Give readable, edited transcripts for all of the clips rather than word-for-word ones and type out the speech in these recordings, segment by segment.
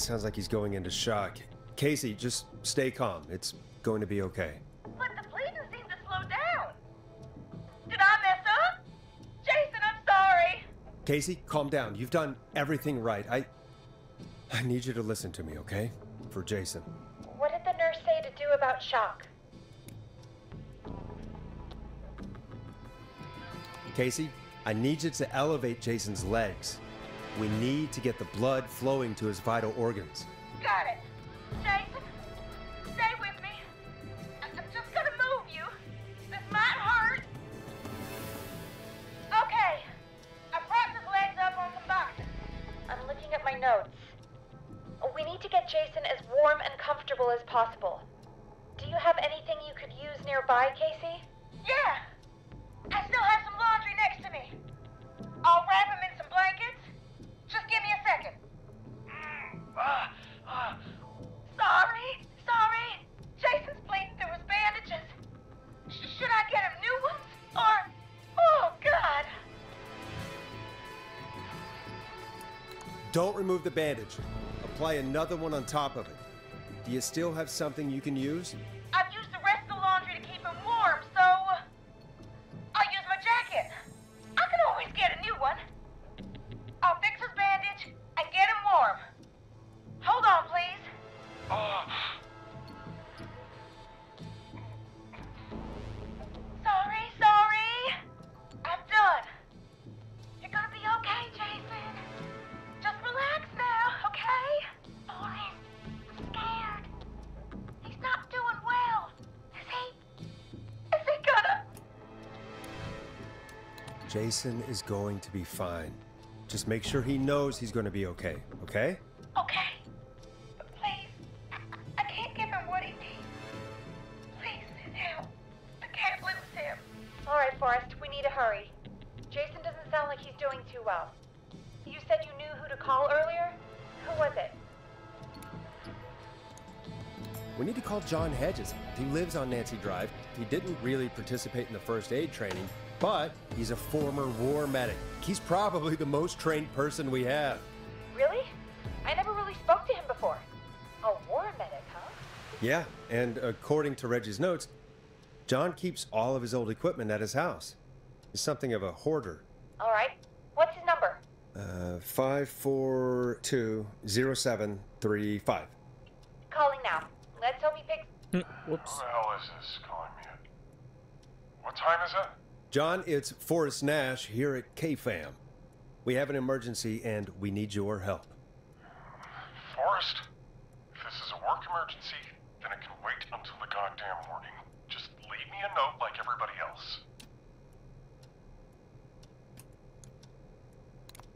sounds like he's going into shock. Casey, just stay calm. It's going to be okay. But the bleeding seemed to slow down. Did I mess up? Jason, I'm sorry. Casey, calm down. You've done everything right. I need you to listen to me, okay? For Jason. What did the nurse say to do about shock? Casey, I need you to elevate Jason's legs. We need to get the blood flowing to his vital organs. Got it. Jason, stay with me. I'm just gonna move you. This might hurt. Okay. I propped his legs up on some boxes. I'm looking at my notes. We need to get Jason as warm and comfortable as possible. Do you have anything you could use nearby, Casey? Yeah. I still have some laundry next to me. I'll wrap him in some blankets. Just give me a second. Sorry. Jason's bleeding through his bandages. Should I get him new ones? Or... Oh, God. Don't remove the bandage. Apply another one on top of it. Do you still have something you can use? I've used the rest of the laundry to keep him warm, so... I'll use my jacket. I can always get a new one. I'll fix his bandage and get him warm. Hold on, please. Sorry. I'm done. You're gonna be okay, Jason. Just relax now, okay? Boris, I'm scared. He's not doing well. Is he gonna... Jason is going to be fine. Just make sure he knows he's going to be okay, okay? Okay. But please, I can't give him what he needs. Please send help. I can't lose him. All right, Forrest, we need to hurry. Jason doesn't sound like he's doing too well. You said you knew who to call earlier? Who was it? We need to call John Hedges. He lives on Nancy Drive. He didn't really participate in the first aid training, but he's a former war medic. He's probably the most trained person we have. Really? I never really spoke to him before. A war medic, huh? Yeah, and according to Reggie's notes, John keeps all of his old equipment at his house. He's something of a hoarder. All right. What's his number? 5420735. Calling now. Let's hope he picks... Whoops. Who the hell is this calling me at? What time is it? John, it's Forrest Nash here at KFAM. We have an emergency and we need your help. Forrest? If this is a work emergency, then it can wait until the goddamn morning. Just leave me a note like everybody else.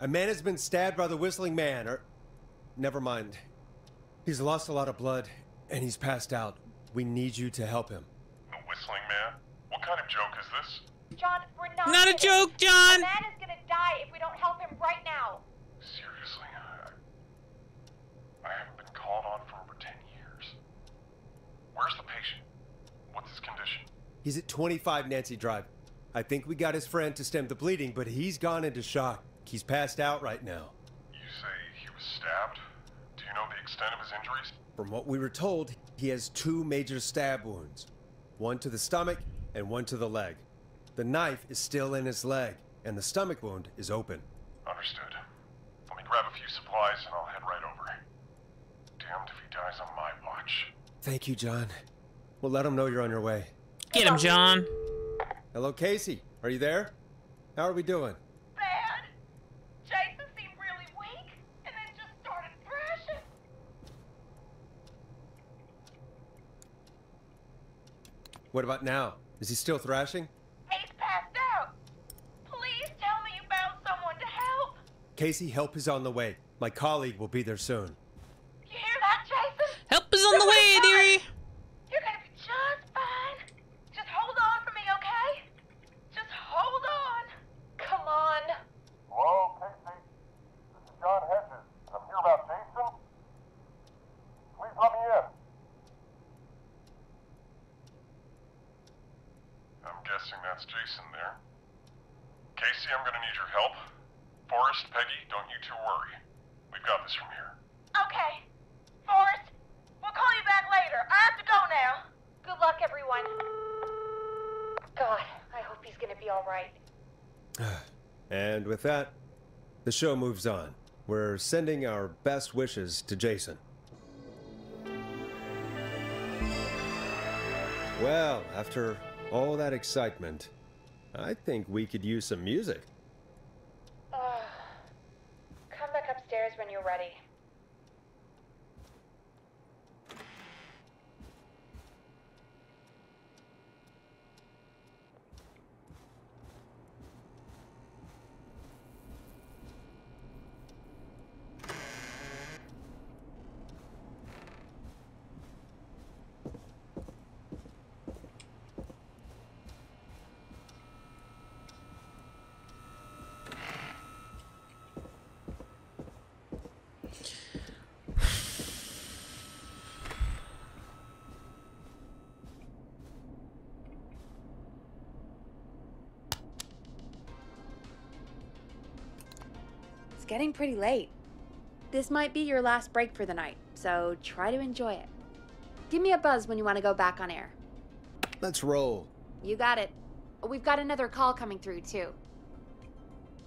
A man has been stabbed by the Whistling Man, never mind. He's lost a lot of blood and he's passed out. We need you to help him. The Whistling Man? What kind of joke is this? John, we're not... Not a kidding. joke, John! A man is gonna die if we don't help him right now. Seriously? I haven't been called on for over 10 years. Where's the patient? What's his condition? He's at 25 Nancy Drive. I think we got his friend to stem the bleeding, but he's gone into shock. He's passed out right now. You say he was stabbed? Do you know the extent of his injuries? From what we were told, he has 2 major stab wounds. One to the stomach and one to the leg. The knife is still in his leg, and the stomach wound is open. Understood. Let me grab a few supplies and I'll head right over. Damned if he dies on my watch. Thank you, John. We'll let him know you're on your way. Get him, John. Hello, Casey. Are you there? How are we doing? Bad. Jason seemed really weak and then just started thrashing. What about now? Is he still thrashing? He's passed out. Please tell me you found someone to help. Casey, help is on the way. My colleague will be there soon. You hear that, Jason? Help is on the way, dearie. You're gonna be just fine. Just hold on for me, okay? Just hold on. Come on. Hello, Casey. This is John Hedges. I'm here about Jason. Please let me in. I'm guessing that's Jason there. Casey, I'm gonna need your help. Forrest, Peggy, don't you two worry. We've got this from here. Okay. We'll call you back later. I have to go now. Good luck, everyone. God, I hope he's gonna be all right. And with that, the show moves on. We're sending our best wishes to Jason. Well, after all that excitement, I think we could use some music. Come back upstairs when you're ready. It's getting pretty late. This might be your last break for the night, so try to enjoy it. Give me a buzz when you want to go back on air. Let's roll. You got it. We've got another call coming through, too.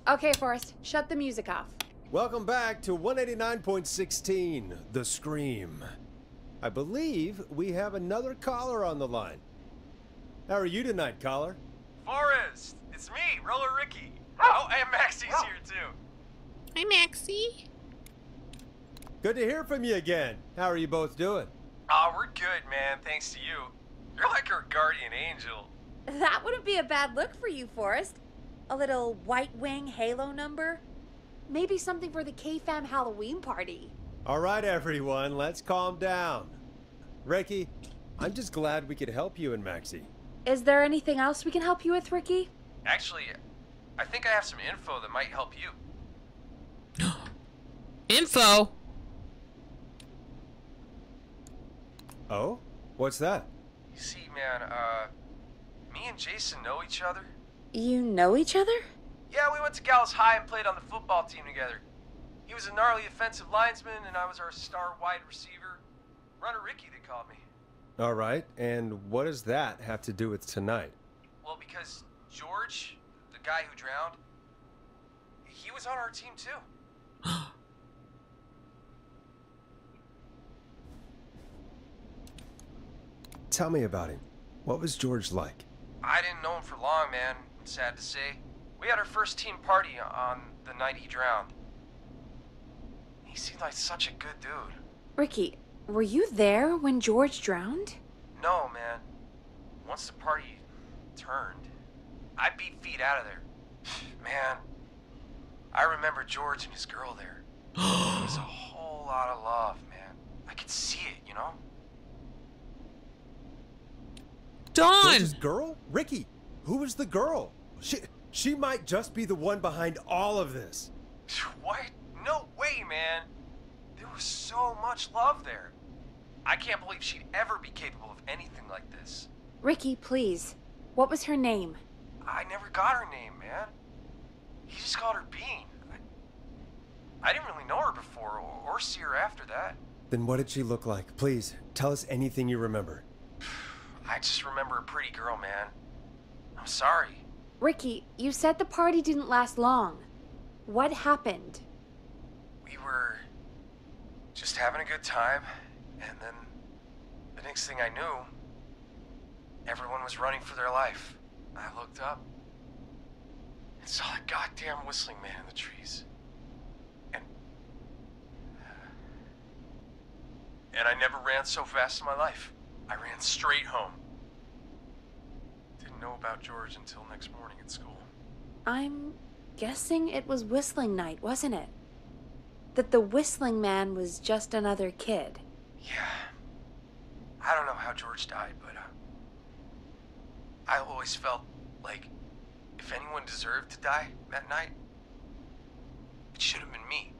Okay, Forrest, shut the music off. Welcome back to 189.16, The Scream. I believe we have another caller on the line. How are you tonight, caller? Forrest, it's me, Roller Ricky. Oh, and Maxie's here too. Hi, Maxie. Good to hear from you again. How are you both doing? Oh, we're good, man, thanks to you. You're like our guardian angel. That wouldn't be a bad look for you, Forrest. A little White Wing Halo number? Maybe something for the K-Fam Halloween party. All right, everyone, let's calm down. Ricky, I'm just glad we could help you and Maxie. Is there anything else we can help you with, Ricky? Actually, I think I have some info that might help you. Info? Oh? What's that? You see, man, me and Jason know each other. You know each other? Yeah, we went to Gallus High and played on the football team together. He was a gnarly offensive linesman, and I was our star wide receiver. Runner Ricky, they called me. All right, and what does that have to do with tonight? Well, because George, the guy who drowned, he was on our team too. Tell me about him. What was George like? I didn't know him for long, man. Sad to say. We had our first team party on the night he drowned. He seemed like such a good dude. Ricky, were you there when George drowned? No, man. Once the party turned, I beat feet out of there. Man, I remember George and his girl there. There was a whole lot of love, man. I could see it, you know? Dawn! George's girl? Ricky, who was the girl? She might just be the one behind all of this. What? No way, man. There was so much love there. I can't believe she'd ever be capable of anything like this. Ricky, please. What was her name? I never got her name, man. He just called her Bean. I didn't really know her before or see her after that. Then what did she look like? Please, tell us anything you remember. I just remember a pretty girl, man. I'm sorry. Ricky, you said the party didn't last long. What happened? We were just having a good time, and then the next thing I knew, everyone was running for their life. I looked up and saw a goddamn whistling man in the trees. And I never ran so fast in my life. I ran straight home. Didn't know about George until next morning at school. I'm guessing it was whistling night, wasn't it? That the whistling man was just another kid. Yeah. I don't know how George died, but I always felt like if anyone deserved to die that night, it should have been me.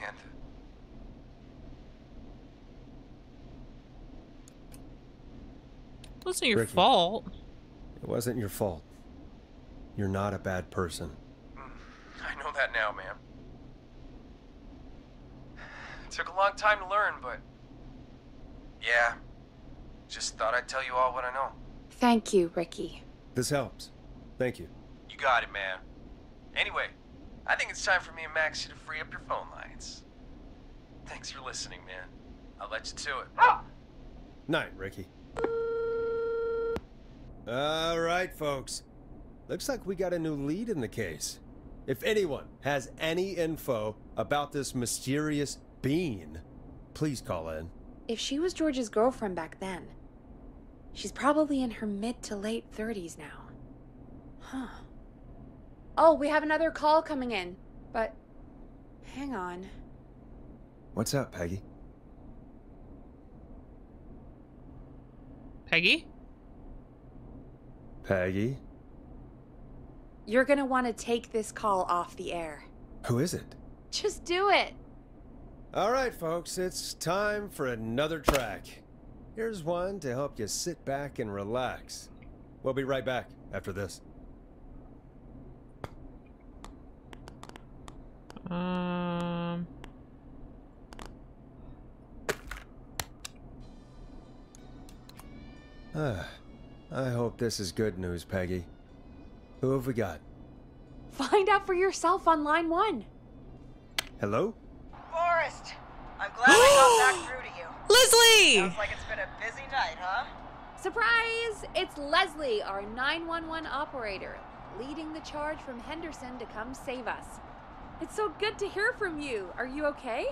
And It wasn't your Ricky. fault. It wasn't your fault. You're not a bad person. I know that now, man. It took a long time to learn, but Yeah. Just thought I'd tell you all what I know. Thank you, Ricky. This helps. Thank you. You got it, man. Anyway, I think it's time for me and Maxie to free up your phone lines. Thanks for listening, man. I'll let you to it. Night, Ricky. All right, folks. Looks like we got a new lead in the case. If anyone has any info about this mysterious being, please call in. If she was George's girlfriend back then, she's probably in her mid to late 30s now. Huh. Oh, we have another call coming in, but hang on. What's up, Peggy? Peggy? Peggy? You're gonna want to take this call off the air. Who is it? Just do it. All right, folks, it's time for another track. Here's one to help you sit back and relax. We'll be right back after this. I hope this is good news, Peggy. Who have we got? Find out for yourself on line 1. Hello? Forrest, I'm glad I got back through to you. Leslie! Sounds like it's been a busy night, huh? Surprise! It's Leslie, our 911 operator, leading the charge from Henderson to come save us. It's so good to hear from you. Are you okay?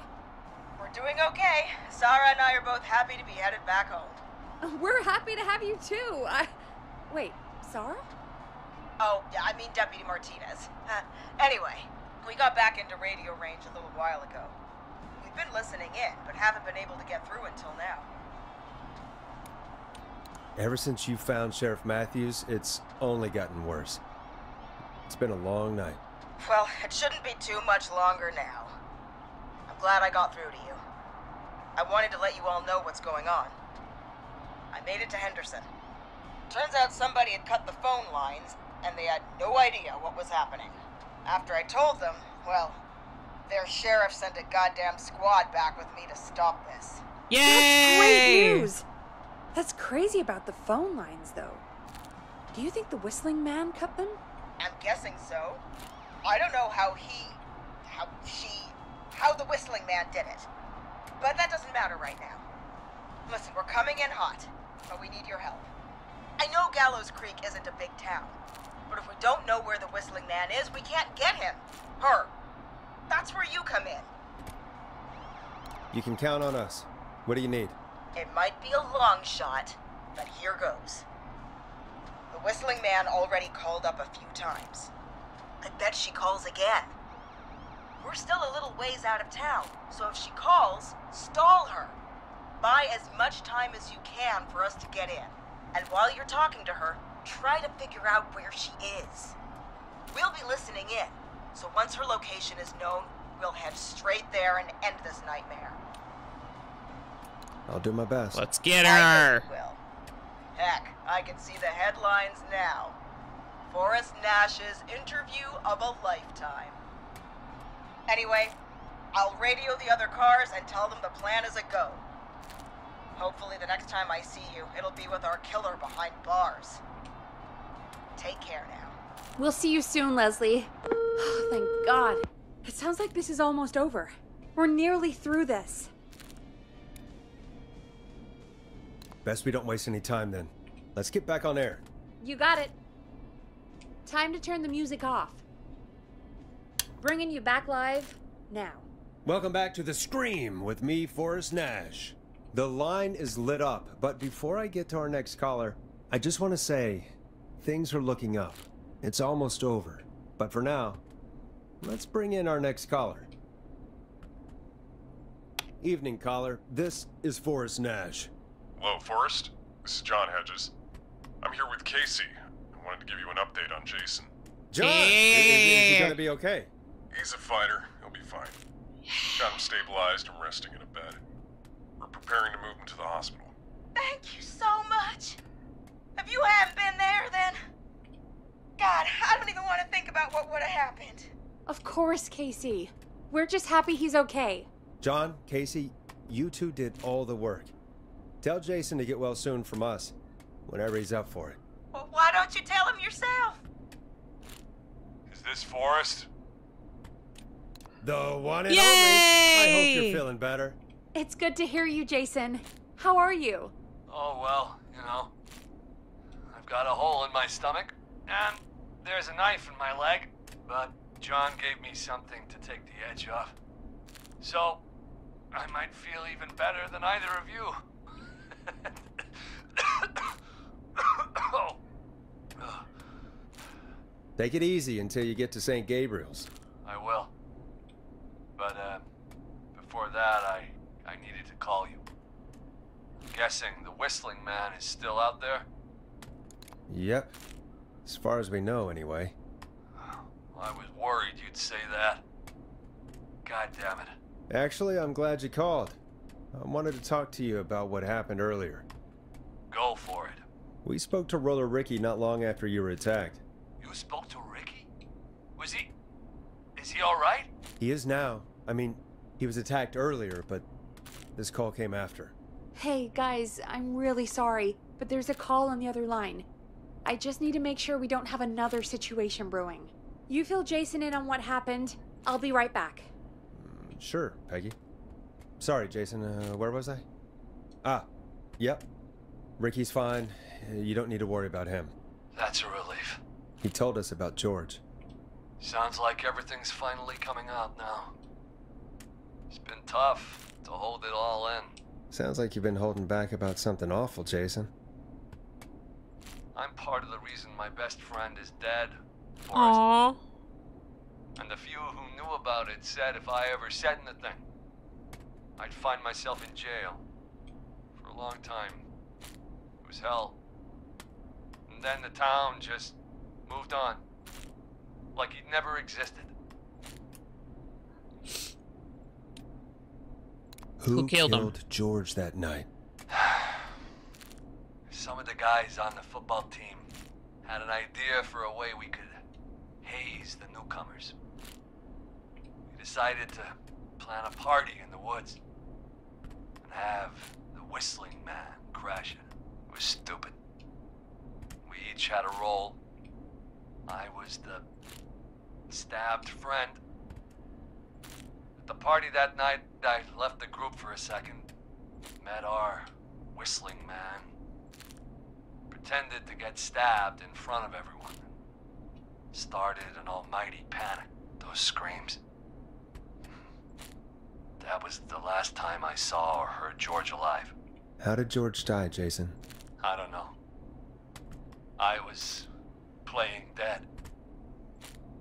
We're doing okay. Sarah and I are both happy to be headed back home. We're happy to have you too. Wait, Sarah? Oh, yeah, I mean Deputy Martinez. Anyway, we got back into radio range a little while ago. We've been listening in, but haven't been able to get through until now. Ever since you found Sheriff Matthews, it's only gotten worse. It's been a long night. Well, it shouldn't be too much longer now. I'm glad I got through to you. I wanted to let you all know what's going on. I made it to Henderson. Turns out somebody had cut the phone lines, and they had no idea what was happening. After I told them, well, their sheriff sent a goddamn squad back with me to stop this. Yay! That's great news! That's crazy about the phone lines, though. Do you think the Whistling Man cut them? I'm guessing so. I don't know how the Whistling Man did it. But that doesn't matter right now. Listen, we're coming in hot, but we need your help. I know Gallows Creek isn't a big town, but if we don't know where the Whistling Man is, we can't get him. Her. That's where you come in. You can count on us. What do you need? It might be a long shot, but here goes. The Whistling Man already called up a few times. I bet she calls again. We're still a little ways out of town, so if she calls, stall her. Buy as much time as you can for us to get in. And while you're talking to her, try to figure out where she is. We'll be listening in, so once her location is known, we'll head straight there and end this nightmare. I'll do my best. Let's get I her! know you will. Heck, I can see the headlines now. Forrest Nash's interview of a lifetime. Anyway, I'll radio the other cars and tell them the plan is a go. Hopefully the next time I see you, it'll be with our killer behind bars. Take care now. We'll see you soon, Leslie. Oh, thank God. It sounds like this is almost over. We're nearly through this. Best we don't waste any time then. Let's get back on air. You got it. Time to turn the music off. Bringing you back live now. Welcome back to The Scream with me, Forrest Nash. The line is lit up, but before I get to our next caller, I just want to say, things are looking up. It's almost over. But for now, let's bring in our next caller. Evening, caller. This is Forrest Nash. Hello, Forrest. This is John Hedges. I'm here with Casey. I wanted to give you an update on Jason. John, is he gonna be okay? He's a fighter. He'll be fine. Got him stabilized and resting in a bed. We're preparing to move him to the hospital. Thank you so much. If you hadn't been there, then... God, I don't even want to think about what would have happened. Of course, Casey. We're just happy he's okay. John, Casey, you two did all the work. Tell Jason to get well soon from us, whenever he's up for it. Well, why don't you tell him yourself? Is this Forrest? The one and Yay! only. I hope you're feeling better. It's good to hear you, Jason. How are you? Oh, well, you know. I've got a hole in my stomach, and there's a knife in my leg, but John gave me something to take the edge off. So, I might feel even better than either of you. Take it easy until you get to St. Gabriel's. I will. But, before that, I needed to call you. I'm guessing the Whistling Man is still out there? Yep. As far as we know, anyway. I was worried you'd say that. God damn it. Actually, I'm glad you called. I wanted to talk to you about what happened earlier. Go for it. We spoke to Roller Ricky not long after you were attacked. You spoke to Ricky? Is he alright? He is now. I mean, he was attacked earlier, but this call came after. Hey, guys, I'm really sorry, but there's a call on the other line. I just need to make sure we don't have another situation brewing. You fill Jason in on what happened. I'll be right back. Sure, Peggy. Sorry, Jason, where was I? Yep. Ricky's fine. You don't need to worry about him. That's a relief. He told us about George. Sounds like everything's finally coming out now. It's been tough to hold it all in. Sounds like you've been holding back about something awful, Jason. I'm part of the reason my best friend is dead, Forrest. Aww. And the few who knew about it said if I ever said anything, I'd find myself in jail. For a long time. It was hell. And then the town just moved on. Like he'd never existed. Who killed him? George that night? Some of the guys on the football team had an idea for a way we could haze the newcomers. We decided to plan a party in the woods and have the Whistling Man crash it. It was stupid. We each had a role. I was the stabbed friend. At the party that night, I left the group for a second. Met our Whistling Man. Pretended to get stabbed in front of everyone. Started an almighty panic. Those screams. That was the last time I saw or heard George alive. How did George die, Jason? I don't know. I was playing dead.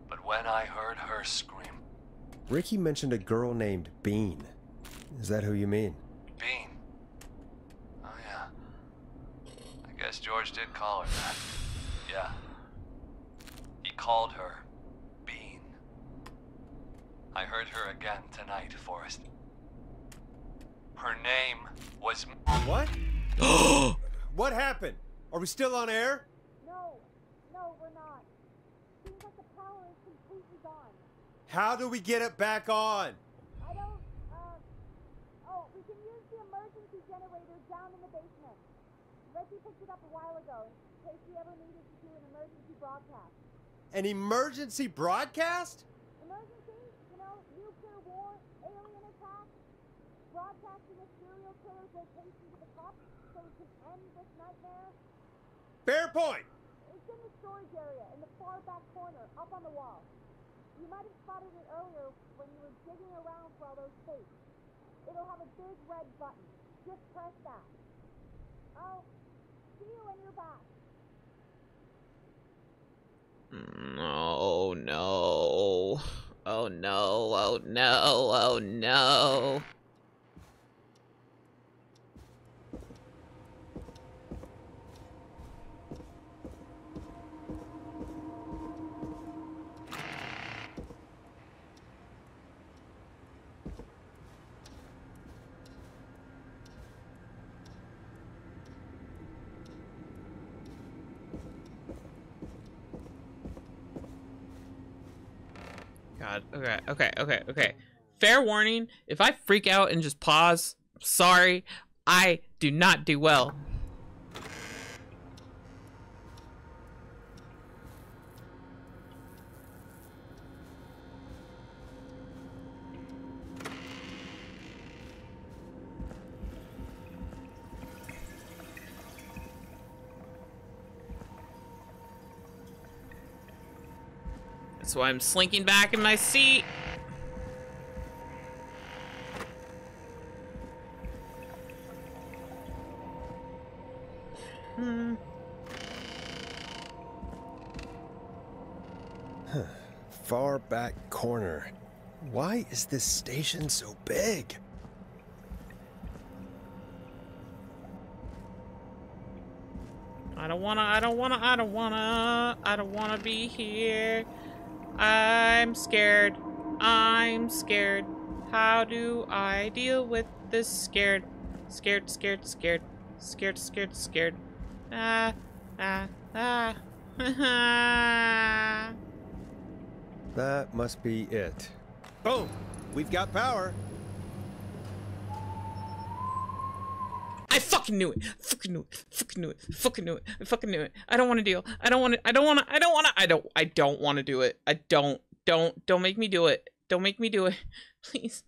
But when I heard her scream... Ricky mentioned a girl named Bean. Is that who you mean? Bean. Oh, yeah. I guess George did call her that. Yeah. He called her Bean. I heard her again tonight, Forrest. Her name was... What? What happened? Are we still on air? No, we're not. Seems like the power is completely gone. How do we get it back on? I don't, we can use the emergency generator down in the basement. Reggie picked it up a while ago, in case we ever needed to do an emergency broadcast. An emergency broadcast? Emergency? You know, nuclear war, alien attack, broadcasting a serial killer's location to the cops so we can end this nightmare. Fair point. It's in the storage area, in the far back corner, up on the wall. You might have spotted it earlier when you were digging around for all those tapes. It'll have a big red button. Just press that. I'll see you when you're back. Oh no. Oh no. Oh no. Oh no. God. Okay. Fair warning. If I freak out and just pause, sorry. I do not do well. That's why I'm slinking back in my seat. Far back corner. Why is this station so big? I don't wanna be here. I'm scared. How do I deal with this scared? Scared. That must be it. Boom! We've got power. I fucking knew it. I don't want to deal. I don't want to do it. Don't make me do it. Don't make me do it. Please.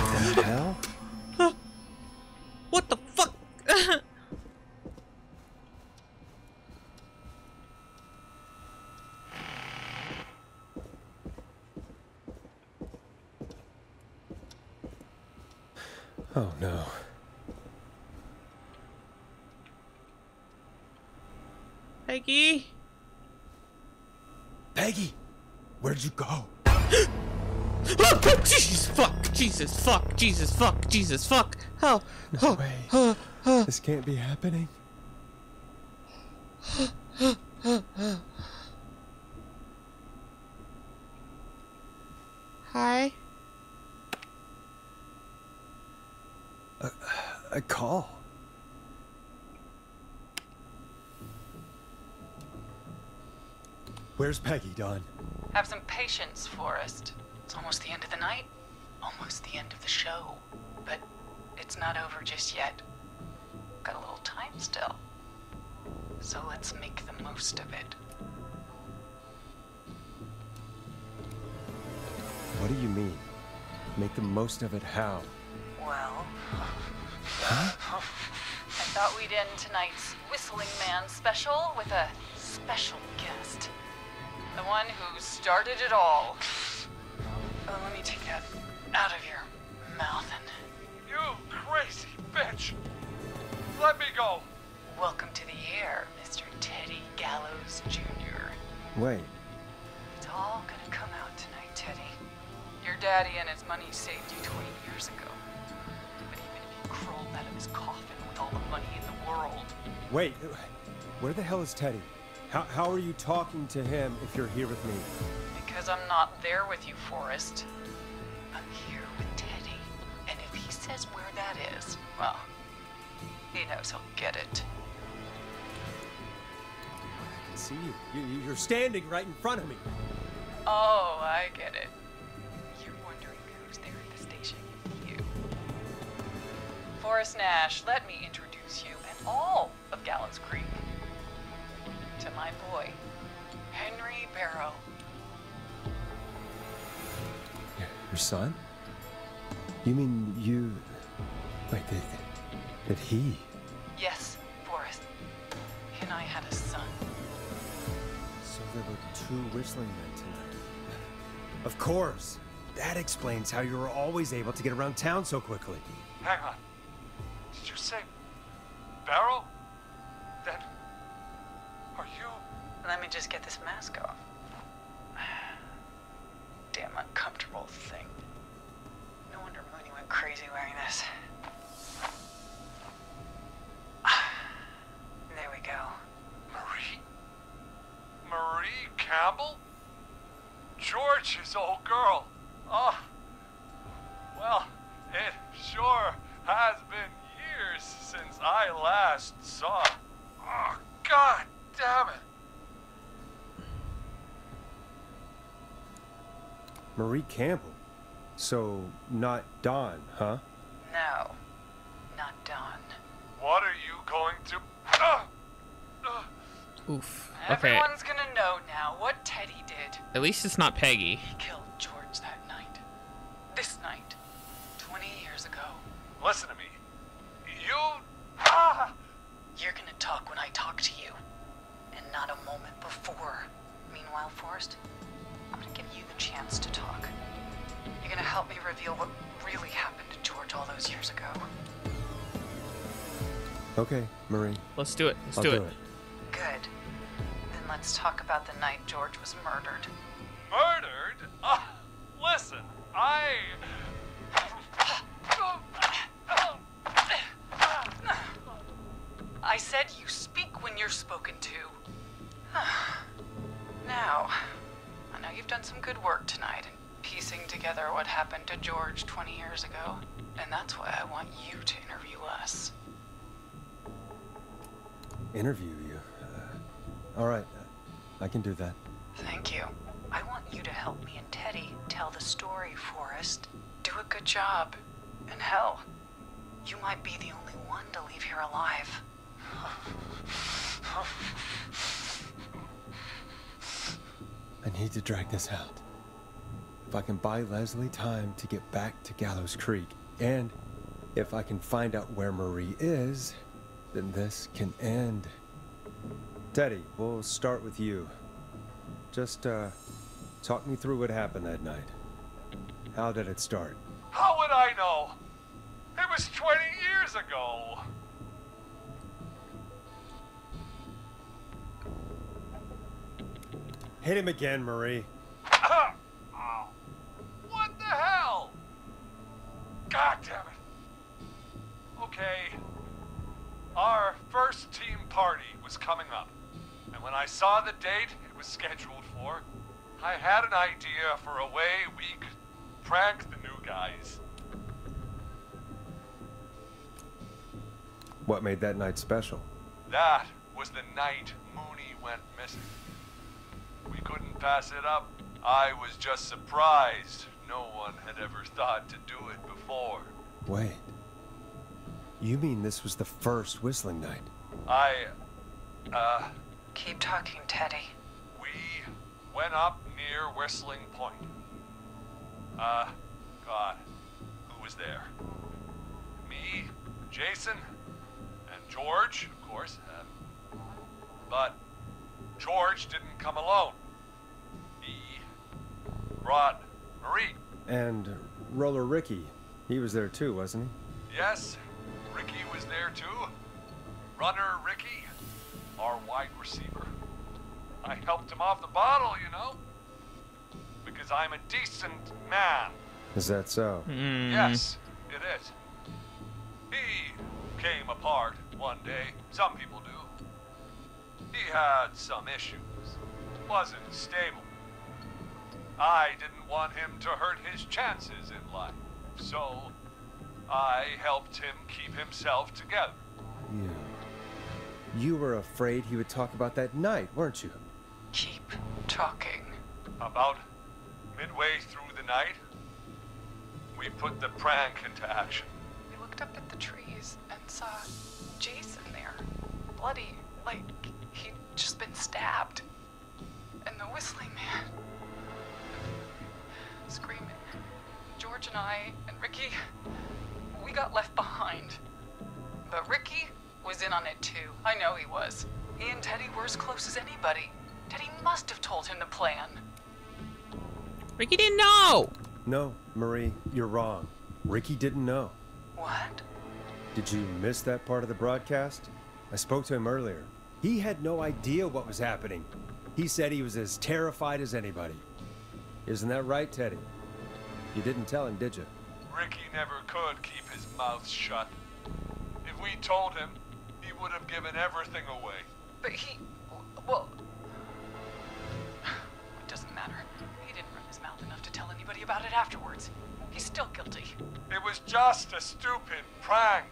What the hell? What the fuck? Oh no. Peggy? Peggy! Where'd you go? Jesus fuck. Oh, No way. This can't be happening. Hi. A call. Where's Peggy, Don? Have some patience, Forrest. It's almost the end of the night, almost the end of the show. But it's not over just yet. Got a little time still. So let's make the most of it. What do you mean? Make the most of it how? Well, Huh? I thought we'd end tonight's Whistling Man special with a special guest. The one who started it all. Let me take that out of your mouth and... You crazy bitch! Let me go! Welcome to the air, Mr. Teddy Gallows Jr. Wait. It's all gonna come out tonight, Teddy. Your daddy and his money saved you 20 years ago. But even if you crawled out of his coffin with all the money in the world... Wait. Where the hell is Teddy? How are you talking to him if you're here with me? Because I'm not there with you, Forrest. I'm here with Teddy. And if he says where that is, well, he knows he'll get it. I can see you. You're standing right in front of me. Oh, I get it. You're wondering who's there at the station with you. Forrest Nash, let me introduce you and all of Gallows Creek to my boy, Henry Barrow. Your son? You mean you... Wait, that he... Yes, Forrest. He and I had a son. So there were two whistling men tonight. Of course. That explains how you were always able to get around town so quickly. Hang on. Did you say Barrow? Then are you? Let me just get this mask off. Damn uncomfortable thing. No wonder Mooney went crazy wearing this. There we go. Marie? this old girl. Oh, well, it sure has been years since I last saw her. Oh, God damn it. Marie Campbell. So, not Dawn, huh? No, not Dawn. What are you going to... Oof. Okay. Everyone's gonna know now what Teddy did. At least it's not Peggy. He killed George that night. This night. 20 years ago. Listen to me. You... You're gonna talk when I talk to you. And not a moment before. Meanwhile, Forrest, I'm gonna give you the chance to talk. You're gonna help me reveal what really happened to George all those years ago. Okay, Marie. Let's do it. Let's I'll do it. Good. Then let's talk about the night George was murdered. Murdered? Listen, I said you speak when you're spoken to. Now, I know you've done some good work tonight in piecing together what happened to George 20 years ago, and that's why I want you to interview us. Interview you? All right. I can do that. Thank you. I want you to help me and Teddy tell the story, Forrest. Do a good job. And hell, you might be the only one to leave here alive. I need to drag this out. If I can buy Leslie time to get back to Gallows Creek, and if I can find out where Marie is, then this can end. Teddy, we'll start with you. Just, talk me through what happened that night. How did it start? how would I know? It was 20 years ago. Hit him again, Marie. What the hell? God damn it. Okay. Our first team party was coming up. And when I saw the date it was scheduled for, I had an idea for a way we could prank the new guys. What made that night special? That was the night Mooney went missing. We couldn't pass it up. I was just surprised no one had ever thought to do it before. Wait. You mean this was the first whistling night? Keep talking, Teddy. We went up near Whistling Point. God, who was there? Me, Jason, and George, of course. But George didn't come alone. He brought Marie. And Roller Ricky. He was there too, wasn't he? Yes, Ricky was there too. Runner Ricky, our wide receiver. I helped him off the bottle, you know. Because I'm a decent man. Is that so? Yes, it is. He came apart one day. Some people do. He had some issues. Wasn't stable. I didn't want him to hurt his chances in life. So, I helped him keep himself together. You were afraid he would talk about that night, weren't you? Keep talking. About midway through the night, we put the prank into action. We looked up at the trees and saw Jason there, bloody, like he'd just been stabbed. And the whistling man screaming. George and I and Ricky, we got left behind. But Ricky was in on it too. I know he was. He and Teddy were as close as anybody. Teddy must have told him the plan. Ricky didn't know! No, Marie, you're wrong. Ricky didn't know. What? Did you miss that part of the broadcast? I spoke to him earlier. He had no idea what was happening. He said he was as terrified as anybody. Isn't that right, Teddy? You didn't tell him, did you? Ricky never could keep his mouth shut. If we told him, he would have given everything away. But well, it doesn't matter. He didn't run his mouth enough about it afterwards. He's still guilty. It was just a stupid prank.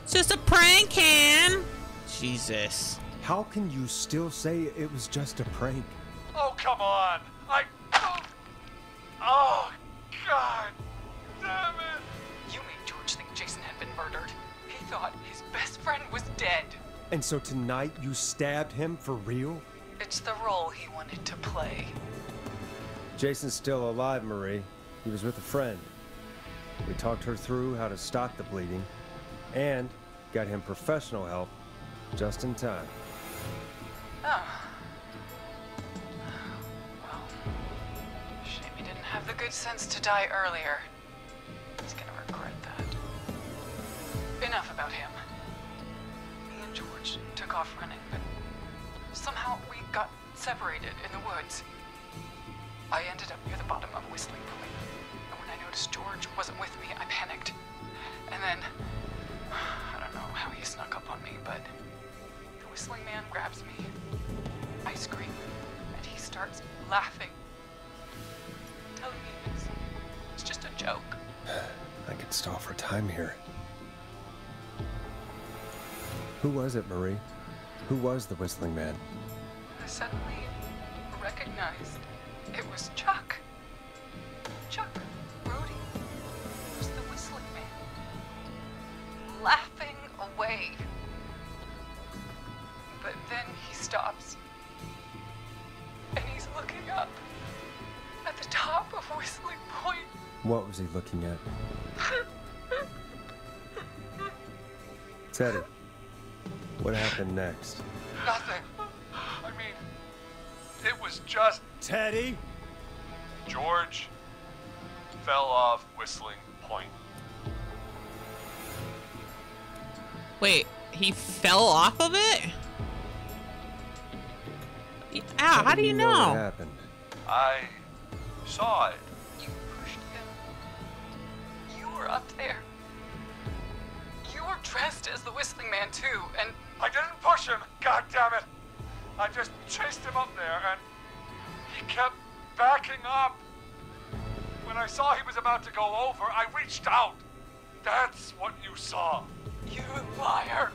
It's just a prank, Han. Jesus. How can you still say it was just a prank? Oh, come on. Oh, God damn it. You made George think Jason had been murdered. He thought his best friend was dead. And so tonight you stabbed him for real? It's the role he wanted to play. Jason's still alive, Marie. He was with a friend. We talked her through how to stop the bleeding and got him professional help just in time. Oh. Well, shame he didn't have the good sense to die earlier. He's gonna regret that. Enough about him. Me and George took off running, but somehow we got separated in the woods. I ended up near the bottom of Whistling Point, and when I noticed George wasn't with me, I panicked. And then, I don't know how he snuck up on me, but the Whistling Man grabs me. I scream, and he starts laughing, telling me it's just a joke. I could stall for time here. Who was it, Marie? Who was the Whistling Man? I suddenly recognized it was Chuck. Chuck Brody was the Whistling Man, laughing away. But then he stops, and he's looking up at the top of Whistling Point. What was he looking at? Teddy, what happened next? Nothing. I mean, it was just... Teddy? George fell off Whistling Point. Wait, he fell off of it? Ah, how do you What know? happened? I saw it. You pushed him. You were up there. You were dressed as the Whistling Man too, and I didn't push him, God damn it! I just chased him up there, and he kept backing up. When I saw he was about to go over, I reached out. That's what you saw. you liar.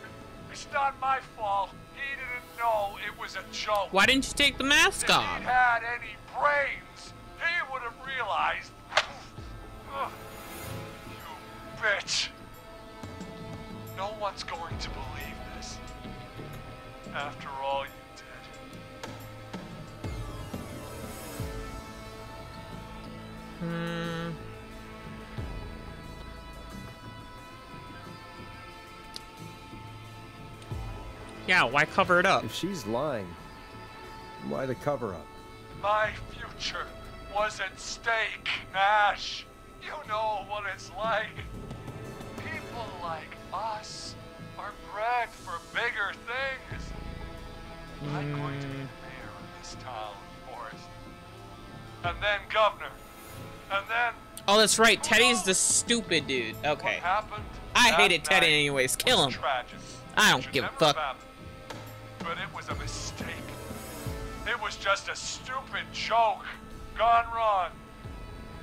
It's not my fault. He didn't know it was a joke. Why didn't you take the mask If off? he'd had any brains, he would have realized. Ugh. You bitch. No one's going to believe this. After all you did. Yeah, why cover it up? If she's lying, why the cover-up? My future was at stake, Nash. You know what it's like. People like us are bred for bigger things. I'm going to be the mayor of this town, Forrest. And then governor. And then Oh, that's right. Teddy's the stupid dude. what Okay. happened I that hated Teddy night anyways. Kill was him. tragic. I It don't should give a never fuck. have happened. But it was a mistake. It was just a stupid joke gone wrong.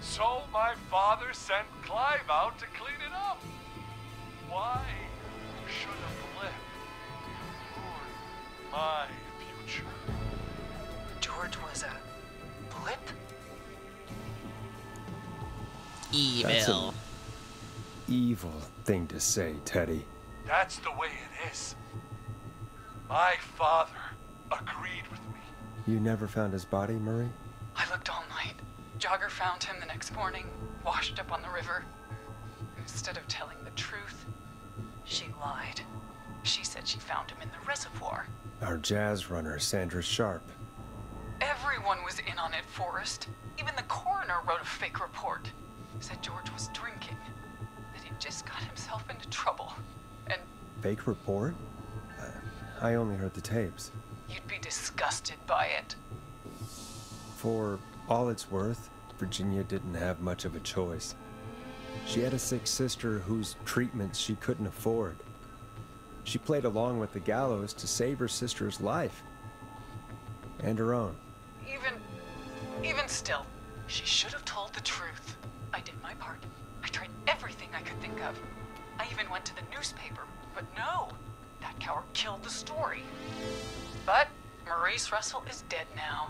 So my father sent Clive out to clean it up. Why should a blip ruin my future? George was a blip? That's Evil. an evil thing to say, Teddy. That's the way it is. My father agreed with me. You never found his body, Murray? I looked all night. Jogger found him the next morning, washed up on the river. Instead of telling the truth, she lied. She said she found him in the reservoir. Our jazz runner, Sandra Sharp. Everyone was in on it, Forrest. Even the coroner wrote a fake report. Said George was drinking, that he just got himself into trouble. And Fake report? I only heard the tapes. you'd be disgusted by it. For all it's worth, Virginia didn't have much of a choice. She had a sick sister whose treatments she couldn't afford. She played along with the gallows to save her sister's life. And her own. Even still, She should have told the truth. I did my part. I tried everything I could think of. I even went to the newspaper, but no, that coward killed the story. But Maurice Russell is dead now.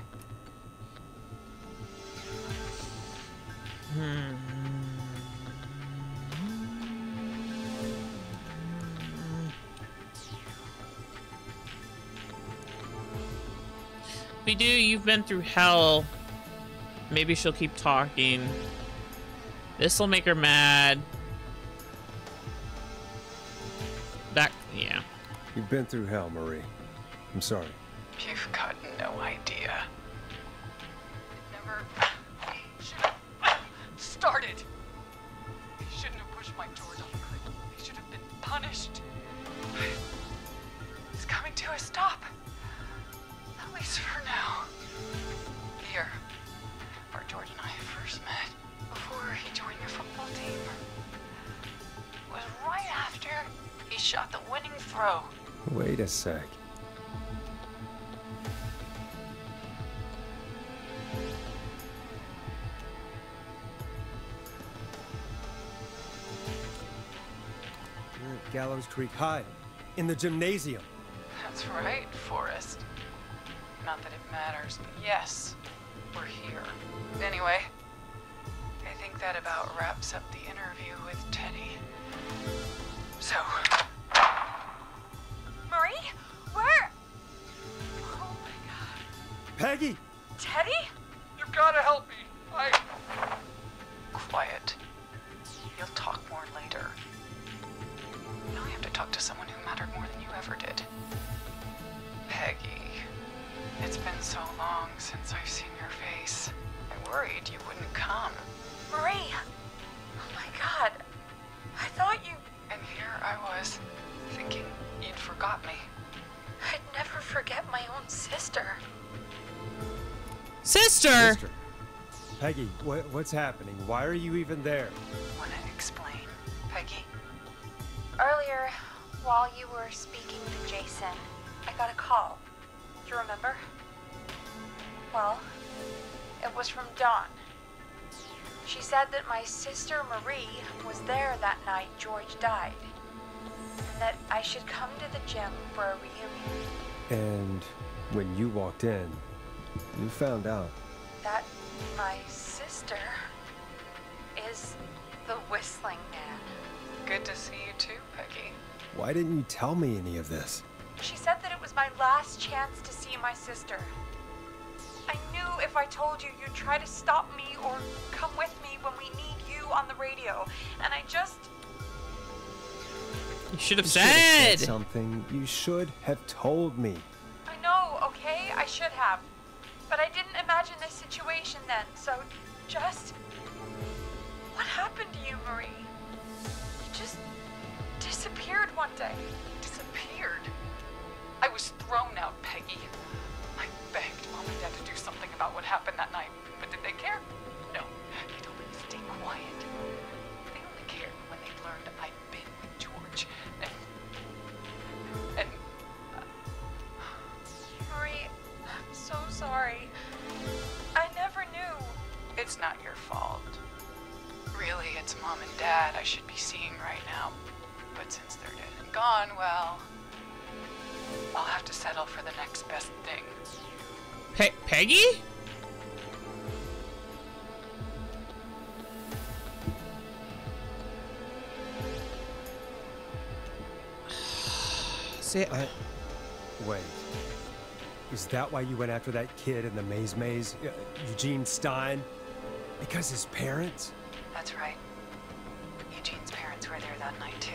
We do, you've been through hell. Maybe she'll keep talking. This'll make her mad. That, yeah. You've been through hell, Marie. I'm sorry. You've got no idea. It never should have started. They shouldn't have pushed my George off the cliff. They should have been punished. It's coming to a stop. At least for now. Here, where George and I first met, before he joined your football team, was right after he shot the winning throw. Wait a sec. We're at Gallows Creek High, in the gymnasium. That's right, Forrest. Not that it matters, but yes, we're here. Anyway, I think that about wraps up the interview with Teddy. So... Marie? Where? Oh my god. Peggy! Teddy? You've gotta help me. Quiet. You'll talk more later. Now I have to talk to someone who mattered more than you ever did. Peggy. It's been so long since I've seen your face. I worried you wouldn't come. Marie! Oh my god. I thought you... And here I was, thinking you'd forgot me. I'd never forget my own sister. Sister! Peggy, what's happening? Why are you even there? Wanna explain, Peggy? Earlier, while you were speaking to Jason, I got a call. Do you remember? Well, it was from Dawn. She said that my sister Marie was there that night George died, and that I should come to the gym for a reunion. And when you walked in, you found out. That my sister is the Whistling Man. Good to see you too, Peggy. Why didn't you tell me any of this? She said that it was my last chance to see my sister. I knew if I told you, you'd try to stop me or come with me when we need you on the radio. And I just... You should have You should have said something. You should have told me. I know, okay? I should have. But I didn't imagine this situation then, so just... What happened to you, Marie? You just disappeared one day. Disappeared? I was thrown out, Peggy. I begged Mom and Dad to do something about what happened that night, but did they care? No. They told me to stay quiet. They only cared when they learned I'd been with George. And Marie, I'm so sorry. I never knew. it's not your fault. Really, it's Mom and Dad I should be seeing right now. But since they're dead and gone, well, I'll have to settle for the next best thing. Peggy? Say Wait. Is that why you went after that kid in the maze? Eugene Stein? Because his parents? That's right. Eugene's parents were there that night too.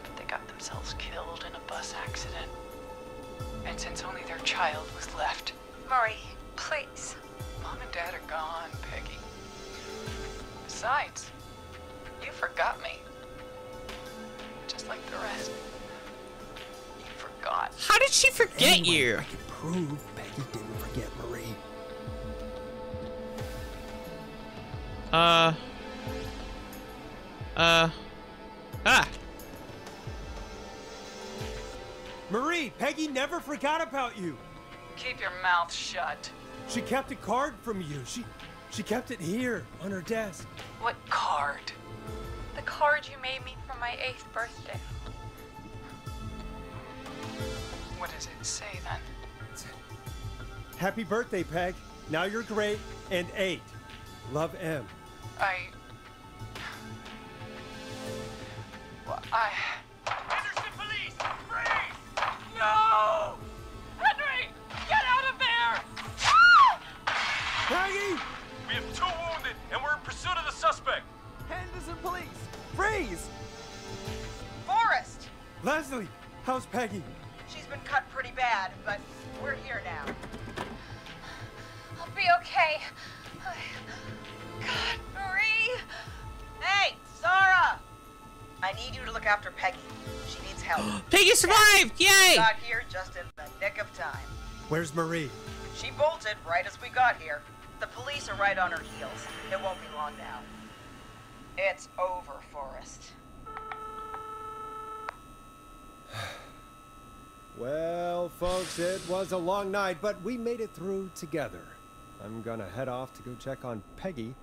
But they got themselves killed in a bus accident. And since only their child was left, Marie, please. Mom and Dad are gone, Peggy. Besides, you forgot me. Just like the rest. You forgot. How did she forget Anyway, you? I can prove Peggy didn't forget Marie. Marie, Peggy never forgot about you. Keep your mouth shut. She kept a card from you. She kept it here, on her desk. What card? The card you made me for my 8th birthday. What does it say then? Happy birthday, Peg. Now you're great and 8. Love, M. Henderson police! Freeze! No! Henry! Get out of there! Peggy! We have 2 wounded, and we're in pursuit of the suspect. Henderson police! Freeze! Forrest! Leslie, how's Peggy? She's been cut pretty bad, but we're here now. I'll be okay. God, Marie! Hey, Zara! I need you to look after Peggy. She needs help. Peggy survived! Yay! Got here just in the nick of time. Where's Marie? She bolted right as we got here. The police are right on her heels. It won't be long now. It's over, Forrest. Well, folks, it was a long night, but we made it through together. I'm gonna head off to go check on Peggy.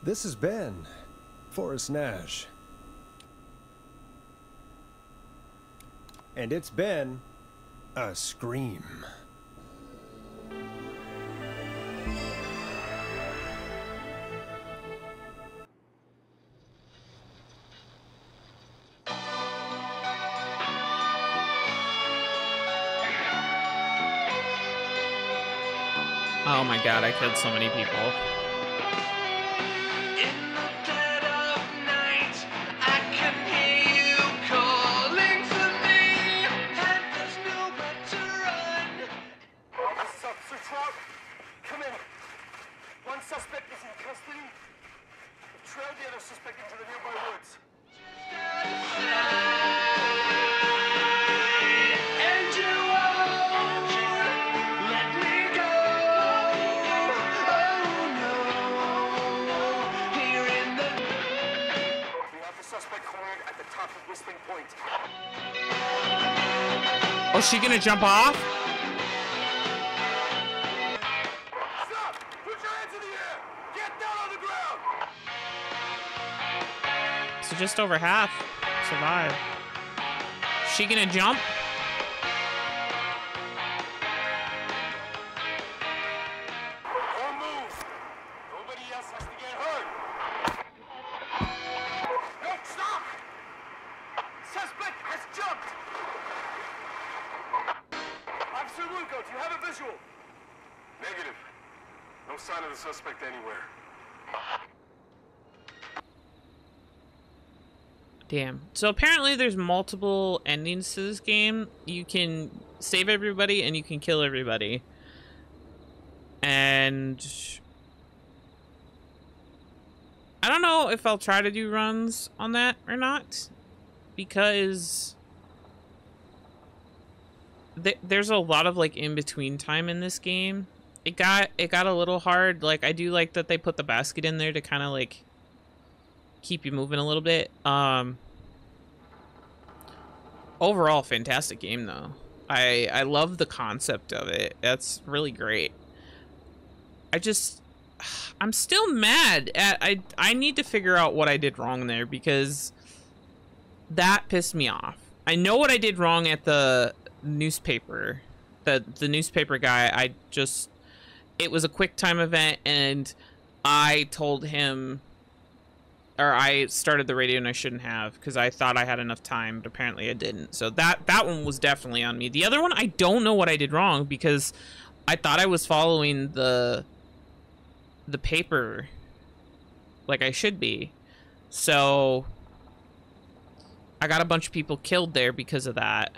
This has been Forrest Nash. And it's been a scream. Oh my god, I killed so many people. In the dead of night, I can hear you calling for me, and there's nowhere to run. This is Officer Trout. Come in. One suspect is in custody. Trail the other suspect into the nearby woods. And you won't let me go. Oh no. Here in the... We have the suspect cornered at the top of Whistling Point. Oh, is she gonna jump off? Stop! Put your hands in the air! Get down on the ground! So just over half survive. She gonna jump? Don't move! Nobody else has to get hurt! No, stop! Suspect has jumped! Officer Lugo, do you have a visual? Negative. No sign of the suspect anywhere. Damn. So apparently there's multiple endings to this game. You can save everybody and you can kill everybody. And I don't know if I'll try to do runs on that or not, because there's a lot of like in between time in this game. It got a little hard. Like, I do like that they put the basket in there to kind of like keep you moving a little bit. Overall, fantastic game though. I love the concept of it. That's really great. I'm still mad at I need to figure out what I did wrong there, because that pissed me off. I know what I did wrong at the newspaper. The newspaper guy, it was a quick time event and I told him, or I started the radio and I shouldn't have, because I thought I had enough time, but apparently I didn't. So that one was definitely on me. The other one, I don't know what I did wrong, because I thought I was following the paper like I should be. So I got a bunch of people killed there because of that.